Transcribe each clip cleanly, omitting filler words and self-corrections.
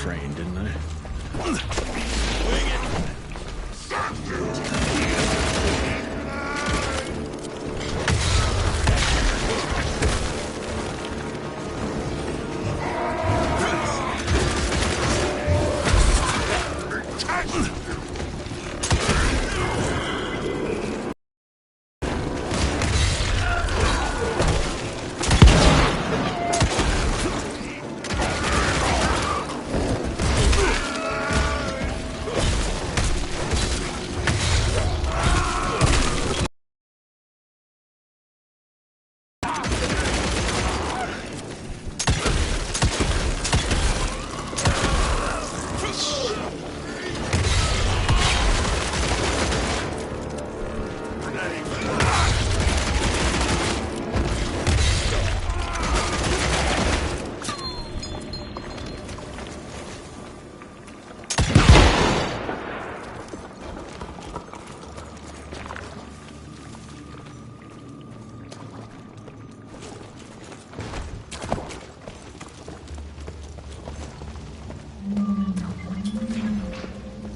train, didn't I? Wing it!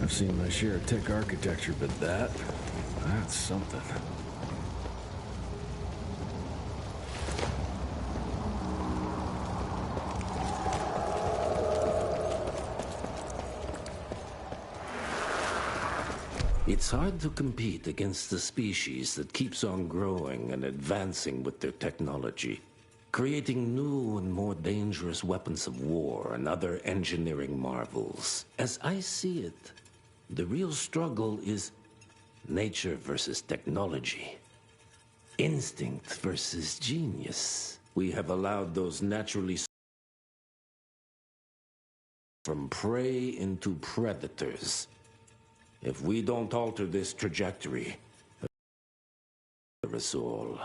I've seen my share of tech architecture, but that's something. It's hard to compete against the species that keeps on growing and advancing with their technology, creating new and more dangerous weapons of war and other engineering marvels. As I see it, the real struggle is nature versus technology, instinct versus genius. We have allowed those naturally from prey into predators. If we don't alter this trajectory, us all.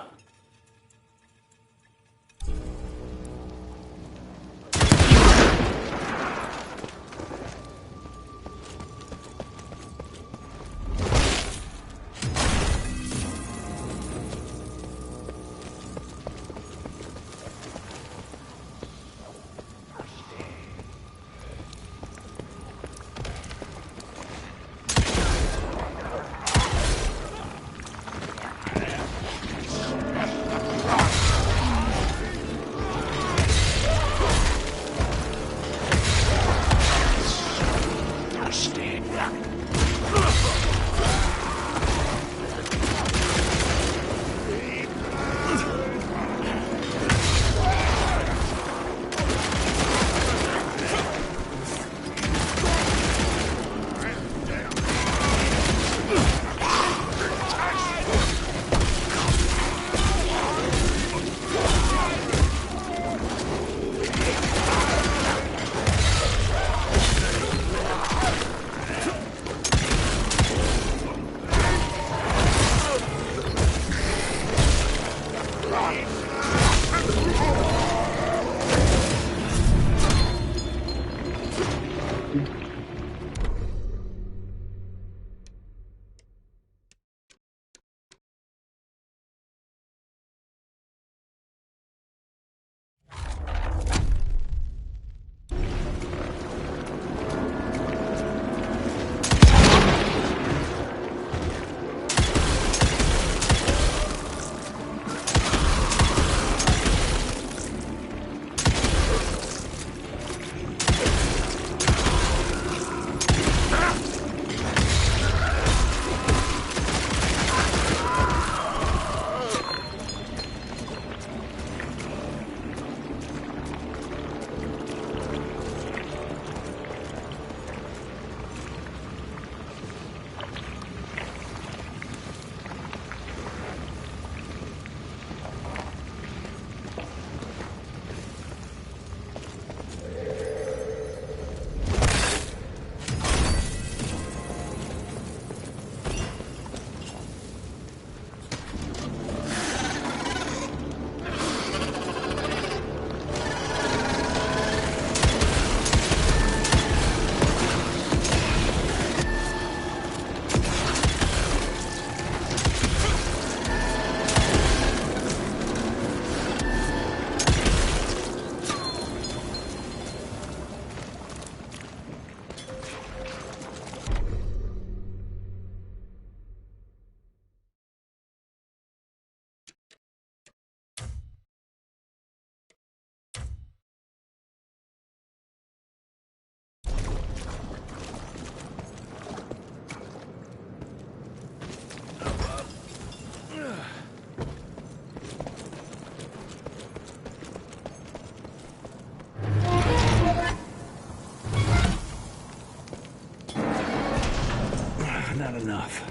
enough.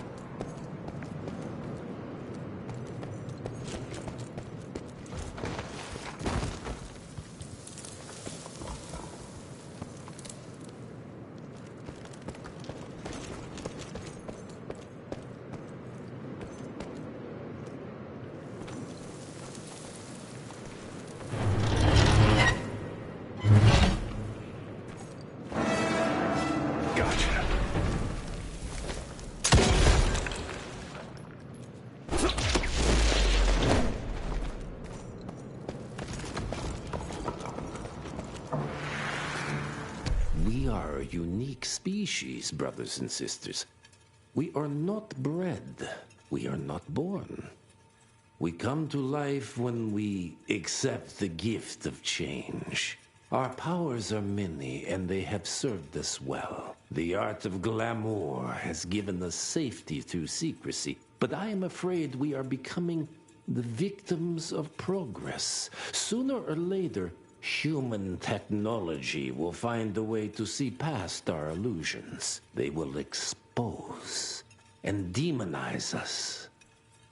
Gotcha. We are a unique species, brothers and sisters. We are not bred. We are not born. We come to life when we accept the gift of change. Our powers are many, and they have served us well. The art of glamour has given us safety through secrecy, but I am afraid we are becoming the victims of progress. Sooner or later, human technology will find a way to see past our illusions. They will expose and demonize us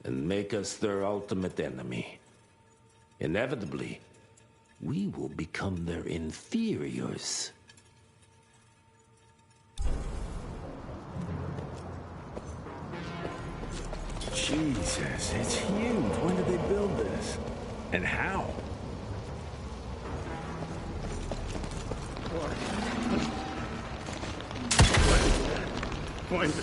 and make us their ultimate enemy. Inevitably, we will become their inferiors. Jesus, it's huge. When did they build this? And how? Point.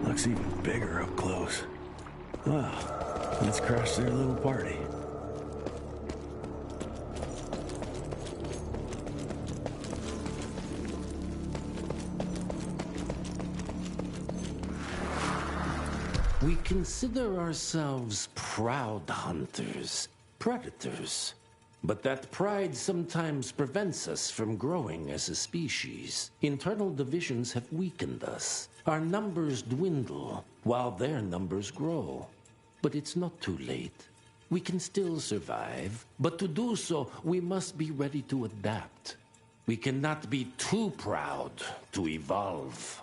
Looks even bigger up close. Well, let's crash their little party. We consider ourselves proud hunters, predators. But that pride sometimes prevents us from growing as a species. Internal divisions have weakened us. Our numbers dwindle while their numbers grow. But it's not too late. We can still survive, but to do so, we must be ready to adapt. We cannot be too proud to evolve.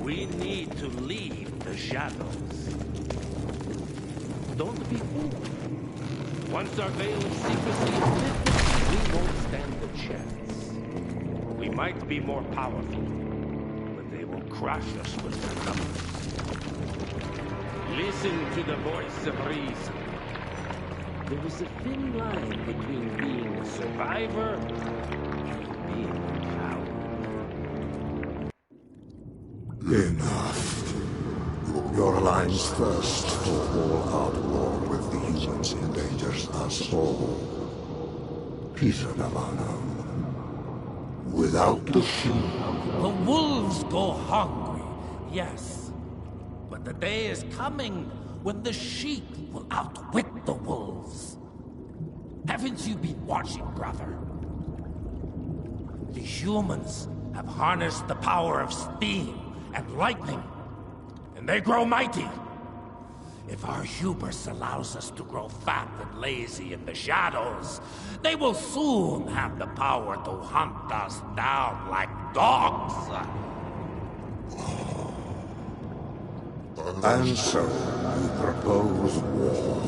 We need to leave the shadows. Don't be fooled. Once our veil of secrecy is lifted, we won't stand a chance. We might be more powerful, but they will crush us with their numbers. Listen to the voice of reason. There is a thin line between being a survivor and being a coward. Enough. Your alliance thirst for all-out war with the humans endangers us all. Peter Navana. Without the sheep. The wolves go hungry, yes. But the day is coming when the sheep will outwit the wolves. Haven't you been watching, brother? The humans have harnessed the power of steam and lightning, and they grow mighty. If our hubris allows us to grow fat and lazy in the shadows, they will soon have the power to hunt us down like dogs. And so, you propose war.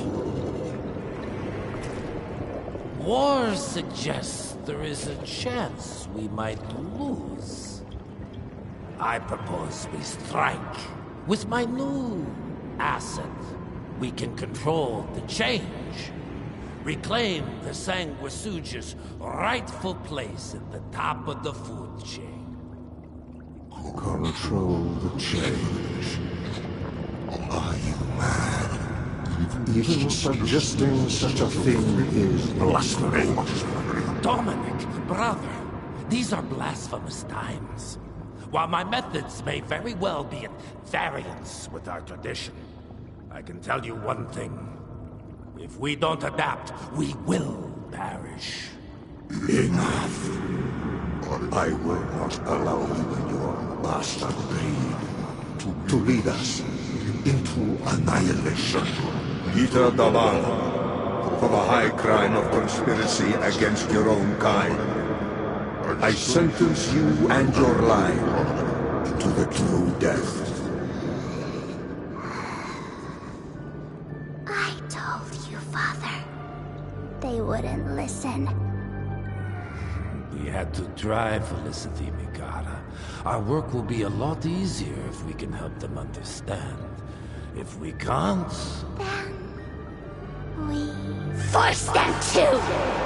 War suggests there is a chance we might lose. I propose we strike. With my new asset, we can control the change. Reclaim the Sanguisuja's rightful place at the top of the food chain. Control the change. Are you mad? Even suggesting such a thing is blasphemy. Dominic, brother, these are blasphemous times. While my methods may very well be at variance with our tradition, I can tell you one thing. If we don't adapt, we will perish. Enough. I will not allow you and your bastard breed to lead us into annihilation. Peter Davana, for the high crime of conspiracy against your own kind, I sentence you and your line to the true death. I told you, Father. They wouldn't listen. We had to try, Felicity Mikata. Our work will be a lot easier if we can help them understand. If we can't... Then... we... force them to!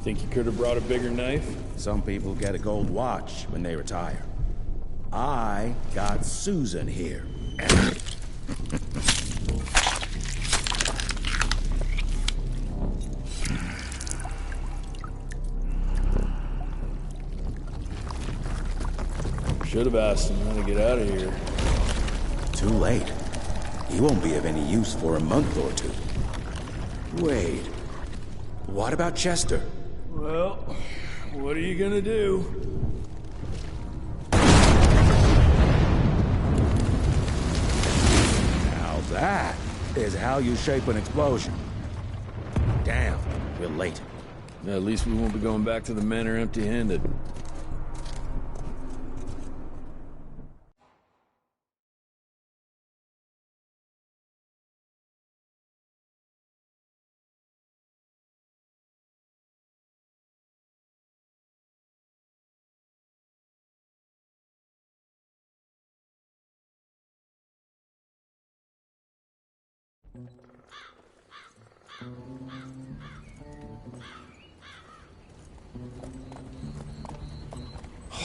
Think you could have brought a bigger knife? Some people get a gold watch when they retire. I got Susan here. Should have asked him how to get out of here. Too late. He won't be of any use for a month or two. Wait. What about Chester? Well, what are you gonna do? Now that is how you shape an explosion. Damn, we're late. At least we won't be going back to the manor empty-handed.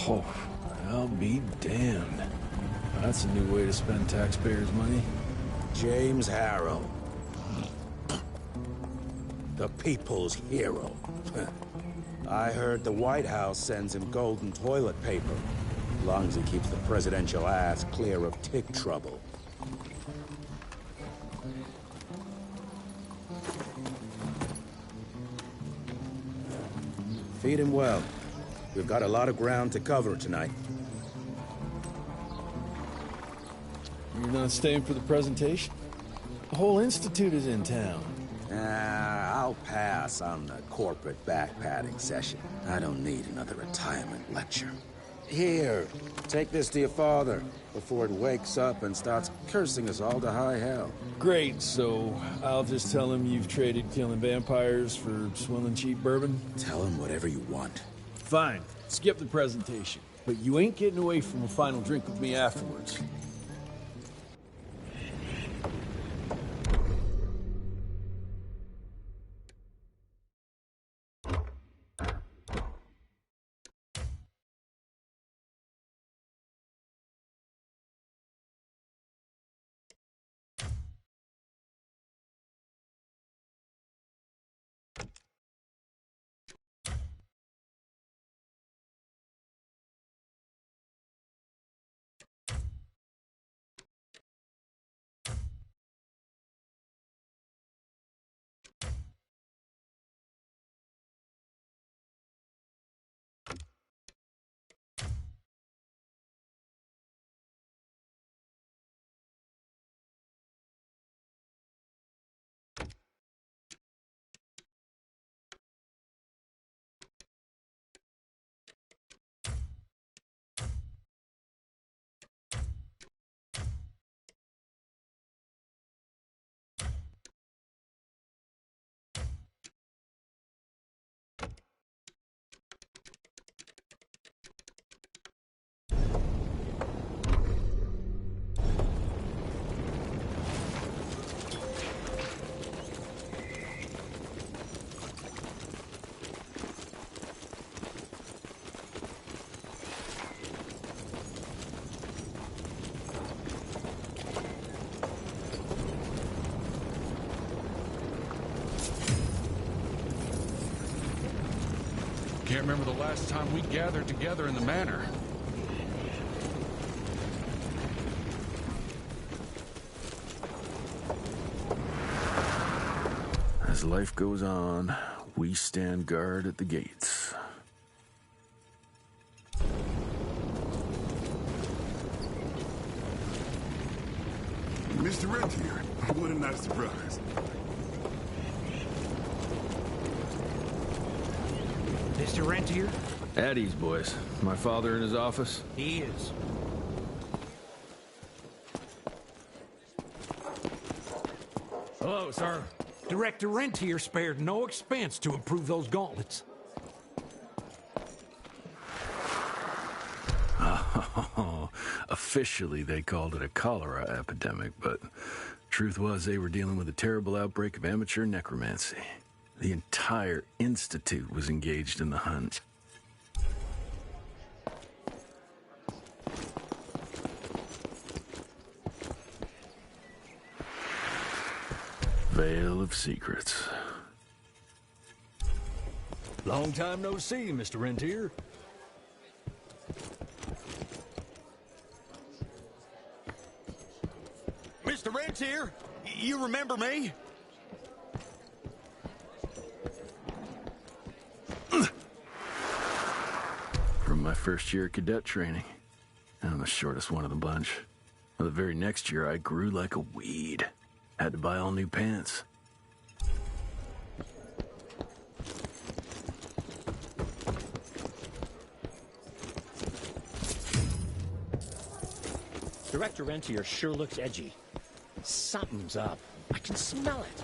Oh, I'll be damned. That's a new way to spend taxpayers' money. James Harrow. The people's hero. I heard the White House sends him golden toilet paper, as long as he keeps the presidential ass clear of tick trouble. Feed him well. We've got a lot of ground to cover tonight. You're not staying for the presentation? The whole institute is in town. I'll pass on the corporate backpatting session. I don't need another retirement lecture. Here, take this to your father before it wakes up and starts cursing us all to high hell. Great, so I'll just tell him you've traded killing vampires for swilling cheap bourbon? Tell him whatever you want. Fine, skip the presentation. But you ain't getting away from a final drink with me afterwards. Can't remember the last time we gathered together in the manor. As life goes on, we stand guard at the gates. Mr. Rentier, what a nice surprise. Mr. Rentier? At ease, boys. My father in his office? He is. Hello, sir. Director Rentier spared no expense to improve those gauntlets. Officially, they called it a cholera epidemic, but truth was they were dealing with a terrible outbreak of amateur necromancy. The entire Institute was engaged in the hunt. Veil of Secrets. Long time no see, Mr. Rentier. Mr. Rentier, you remember me? From my first year of cadet training. I'm the shortest one of the bunch. Well, the very next year, I grew like a weed. Had to buy all new pants. Director Rentier sure looks edgy. Something's up. I can smell it.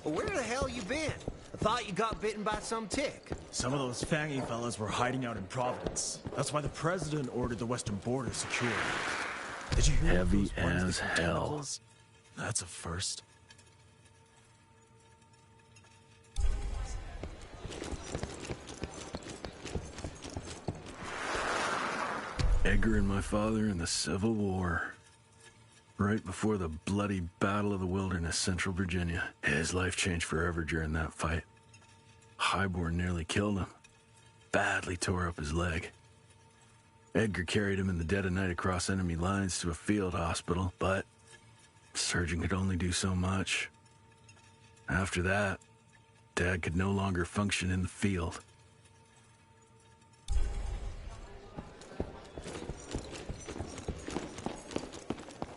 Where the hell you been? I thought you got bitten by some tick. Some of those fangy fellas were hiding out in Providence. That's why the president ordered the western border secured. Did you hear Heavy those ones as that can hell. tentacles? That's a first. Edgar and my father in the Civil War. Right before the bloody Battle of the Wilderness, Central Virginia. His life changed forever during that fight. Highborn nearly killed him. Badly tore up his leg. Edgar carried him in the dead of night across enemy lines to a field hospital, but the surgeon could only do so much. After that, Dad could no longer function in the field.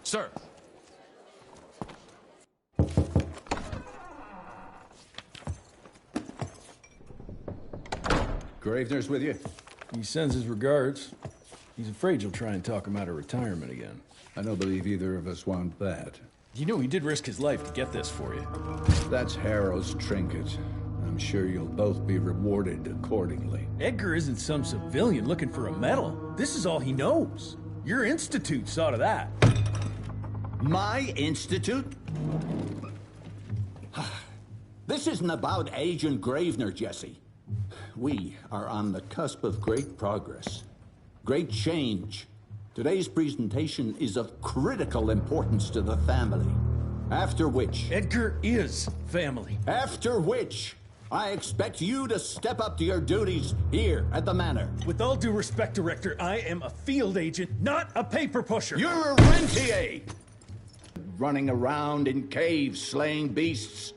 Sir. Gravener's with you? He sends his regards. He's afraid you'll try and talk him out of retirement again. I don't believe either of us want that. You know he did risk his life to get this for you. That's Harrow's trinket. I'm sure you'll both be rewarded accordingly. Edgar isn't some civilian looking for a medal. This is all he knows. Your institute saw to that. My institute? This isn't about Agent Gravener, Jesse. We are on the cusp of great progress, great change. Today's presentation is of critical importance to the family. After which... Edgar is family. After which, I expect you to step up to your duties here at the Manor. With all due respect, Director, I am a field agent, not a paper pusher. You're a rentier! Running around in caves slaying beasts.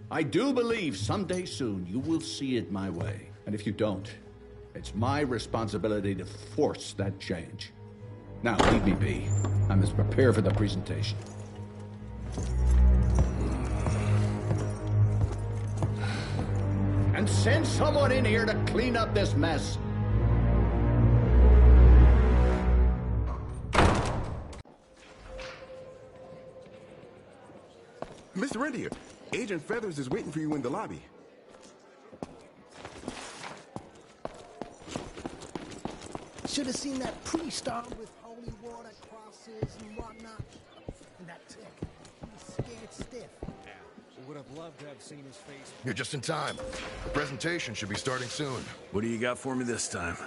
I do believe someday soon you will see it my way. And if you don't, it's my responsibility to force that change. Now, leave me be. I must prepare for the presentation. And send someone in here to clean up this mess. Mr. Rentier, Agent Feathers is waiting for you in the lobby. Should have seen that priest armed with holy water, crosses, and whatnot. And that tick, he was scared stiff. Yeah, we would have loved to have seen his face. You're just in time. The presentation should be starting soon. What do you got for me this time?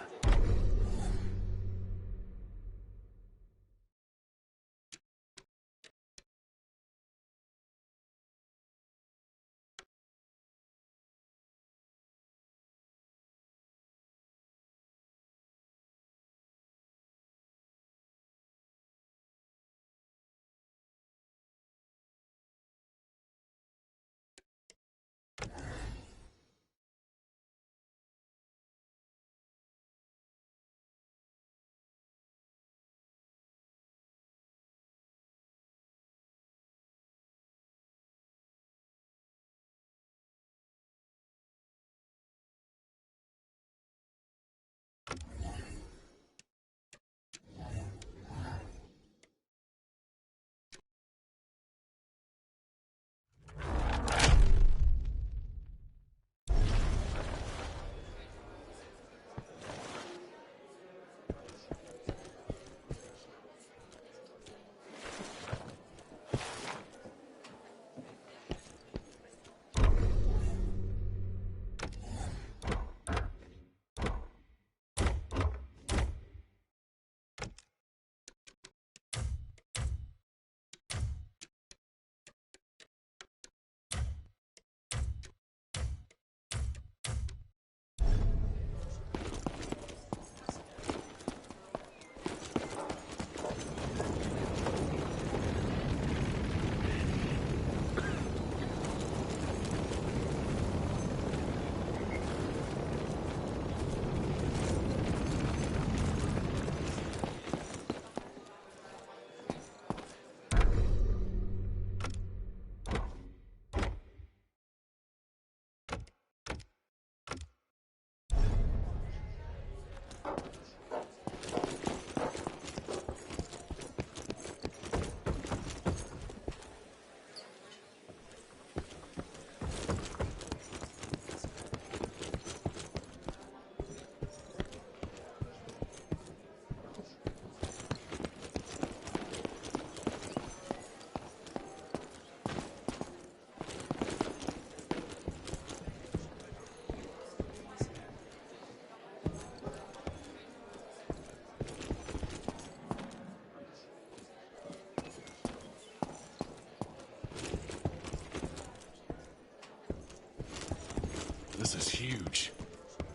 This is huge.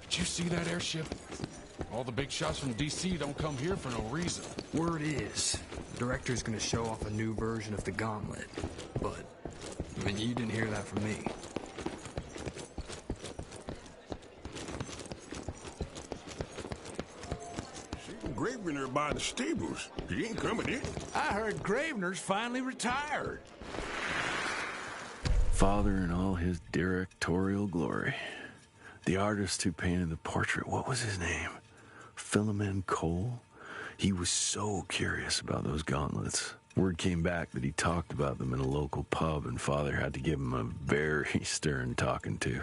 Did you see that airship? All the big shots from DC don't come here for no reason. Word is, the director's gonna show off a new version of the Gauntlet. But, I mean, you didn't hear that from me. See Gravener by the stables. He ain't coming in. I heard Gravener's finally retired. Father in all his directorial glory. The artist who painted the portrait, what was his name? Philomen Cole? He was so curious about those gauntlets. Word came back that he talked about them in a local pub, and Father had to give him a very stern talking to.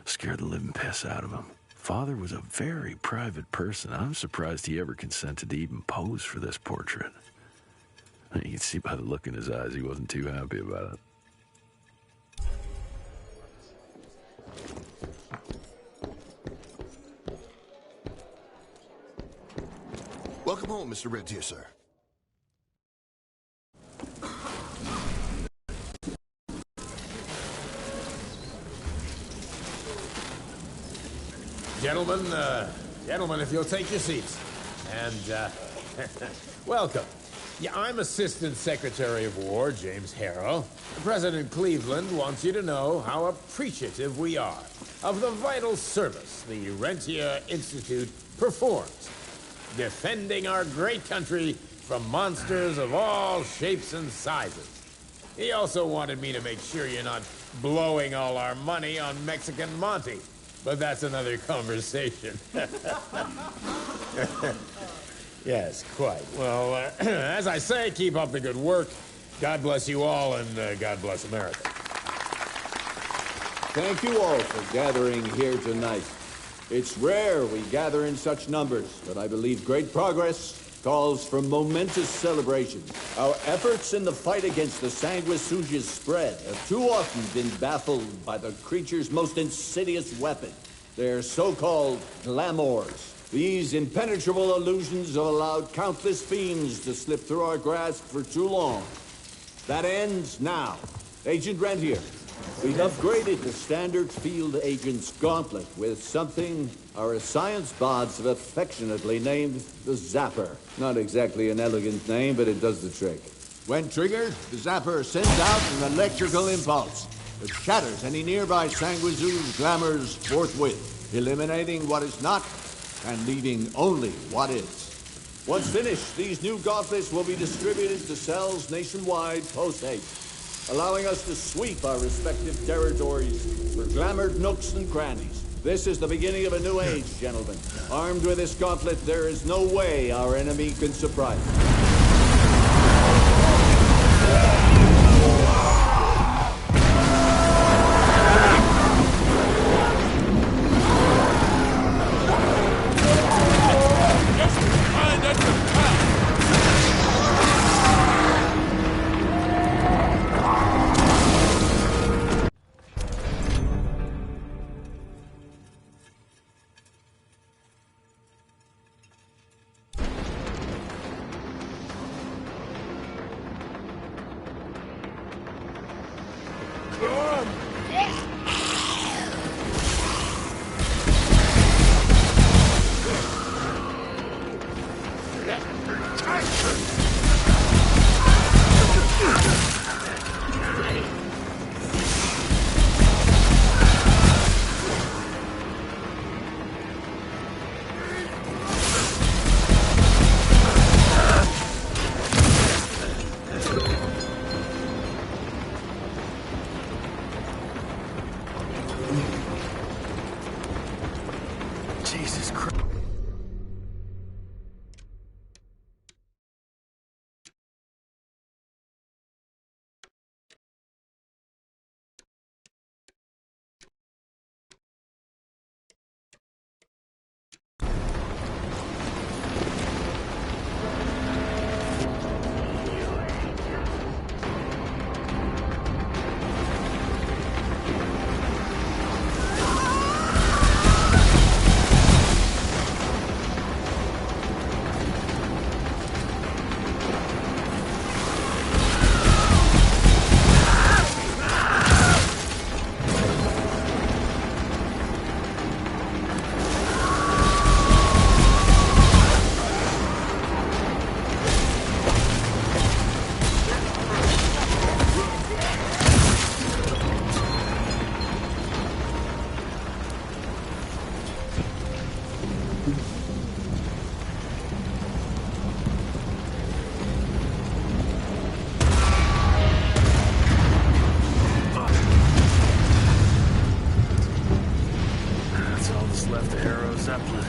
Scared the living piss out of him. Father was a very private person. I'm surprised he ever consented to even pose for this portrait. You can see by the look in his eyes he wasn't too happy about it. Welcome home, Mr. Rentier, sir. Gentlemen, if you'll take your seats. And, welcome. Yeah, I'm Assistant Secretary of War, James Harrow. President Cleveland wants you to know how appreciative we are of the vital service the Rentier Institute performs, defending our great country from monsters of all shapes and sizes. He also wanted me to make sure you're not blowing all our money on Mexican Monty. But that's another conversation. Yes, quite. Well, as I say, keep up the good work. God bless you all, and God bless America. Thank you all for gathering here tonight. It's rare we gather in such numbers, but I believe great progress calls for momentous celebration. Our efforts in the fight against the sanguisuga's spread have too often been baffled by the creature's most insidious weapon, their so-called glamours. These impenetrable illusions have allowed countless fiends to slip through our grasp for too long. That ends now. Agent Rentier, we've upgraded the standard field agent's gauntlet with something our science bods have affectionately named the Zapper. Not exactly an elegant name, but it does the trick. When triggered, the Zapper sends out an electrical impulse that shatters any nearby sanguisuga's glamours forthwith, eliminating what is not and leaving only what is. Once finished, these new gauntlets will be distributed to cells nationwide post-haste, allowing us to sweep our respective territories for glamored nooks and crannies. This is the beginning of a new age, gentlemen. Armed with this gauntlet, there is no way our enemy can surprise us. That's all that's left of Harrow Zeppelin.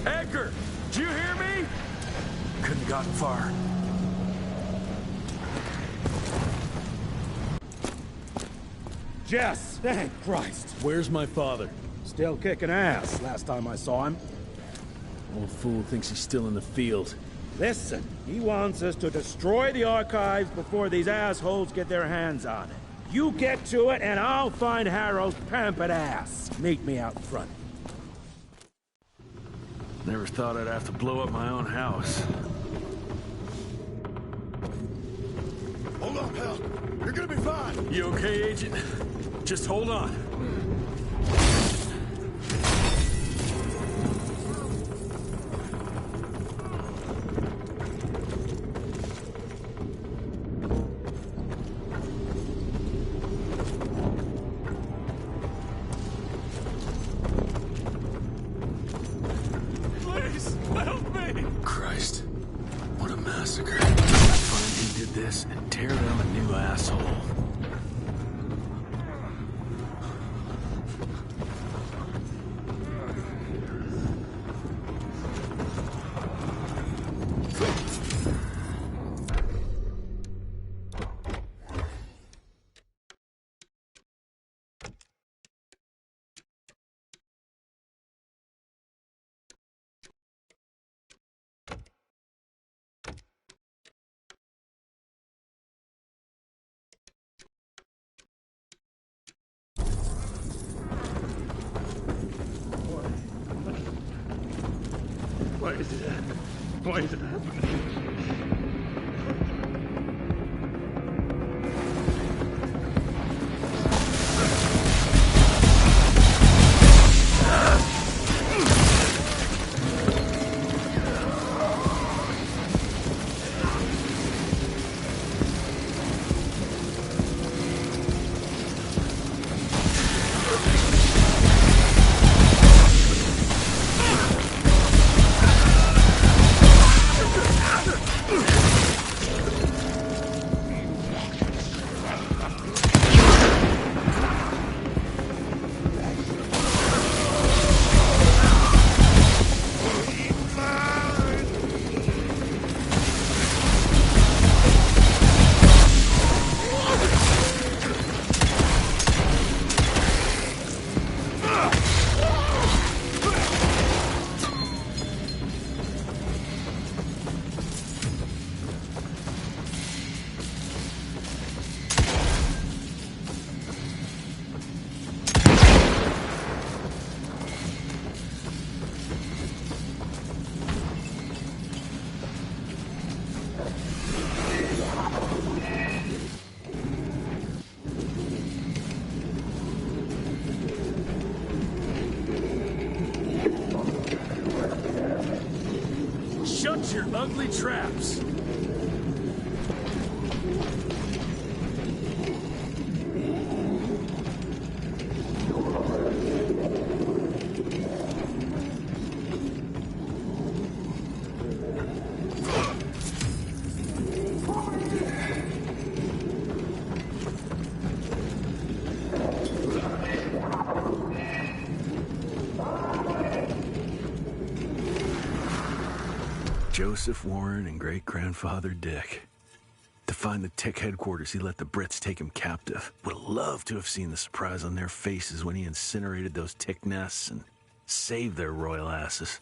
Edgar! Do you hear me? Couldn't have gotten far. Jess! Thank Christ! Where's my father? Still kicking ass, last time I saw him. Old fool thinks he's still in the field. Listen, he wants us to destroy the archives before these assholes get their hands on it. You get to it, and I'll find Harrow's pampered ass. Meet me out front. Never thought I'd have to blow up my own house. Hold on, pal. You're gonna be fine. You okay, Agent? Just hold on. Please, help me! Christ. What a massacre. Find who did this and tear them a new asshole. Why is it happening? Why is it happening? your ugly traps. Joseph Warren and great-grandfather Dick. To find the Tick headquarters, he let the Brits take him captive. Would have loved to have seen the surprise on their faces when he incinerated those Tick nests and saved their royal asses.